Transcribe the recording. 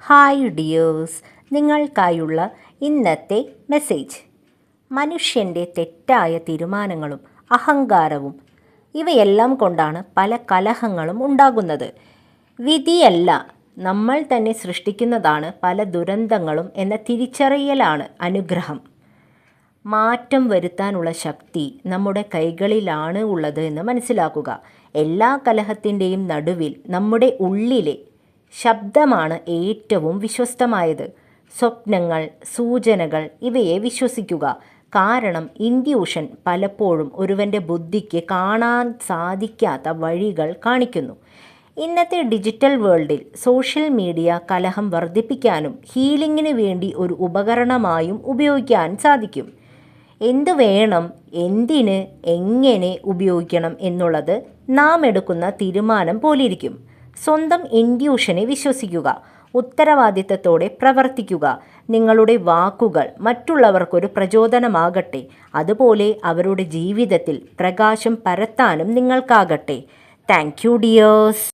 Hi dears, നിങ്ങൾക്കായുള്ള ഇന്നത്തെ message. മനുഷ്യൻ്റെ തെറ്റായ തീരുമാനങ്ങളും അഹങ്കാരവും ഇവയെല്ലാം കൊണ്ടാണ് പല കലഹങ്ങളും ഉണ്ടാകുന്നത്. വിധിയല്ല, നമ്മൾ തന്നെ സൃഷ്ടിക്കുന്നതാണ് പല ദുരന്തങ്ങളും എന്ന തിരിച്ചറിയലാണ് അനുഗ്രഹം. മാറ്റം വരുത്താനുള്ള ശക്തി നമ്മുടെ കൈകളിലാണ് ഉള്ളത് എന്ന് മനസ്സിലാക്കുക. എല്ലാ കലഹത്തിൻ്റെയും നടുവിൽ നമ്മുടെ ഉള്ളിലെ ശബ്ദമാണ് ഏറ്റവും വിശ്വസ്തമായത്. സ്വപ്നങ്ങൾ, സൂചനകൾ ഇവയെ വിശ്വസിക്കുക. കാരണം ഇൻഡ്യൂഷൻ പലപ്പോഴും ഒരുവൻ്റെ ബുദ്ധിക്ക് കാണാൻ സാധിക്കാത്ത വഴികൾ കാണിക്കുന്നു. ഇന്നത്തെ ഡിജിറ്റൽ വേൾഡിൽ സോഷ്യൽ മീഡിയ കലഹം വർദ്ധിപ്പിക്കാനും ഹീലിങ്ങിന് വേണ്ടി ഒരു ഉപകരണമായും ഉപയോഗിക്കാൻ സാധിക്കും. എന്തു വേണം, എന്തിന്, എങ്ങനെ ഉപയോഗിക്കണം എന്നുള്ളത് നാം എടുക്കുന്ന തീരുമാനം പോലിരിക്കും. സ്വന്തം ഇൻഡ്യൂഷനെ വിശ്വസിക്കുക, ഉത്തരവാദിത്തത്തോടെ പ്രവർത്തിക്കുക. നിങ്ങളുടെ വാക്കുകൾ മറ്റുള്ളവർക്കൊരു പ്രചോദനമാകട്ടെ, അതുപോലെ അവരുടെ ജീവിതത്തിൽ പ്രകാശം പരത്താനും നിങ്ങൾക്കാകട്ടെ. Thank you dears.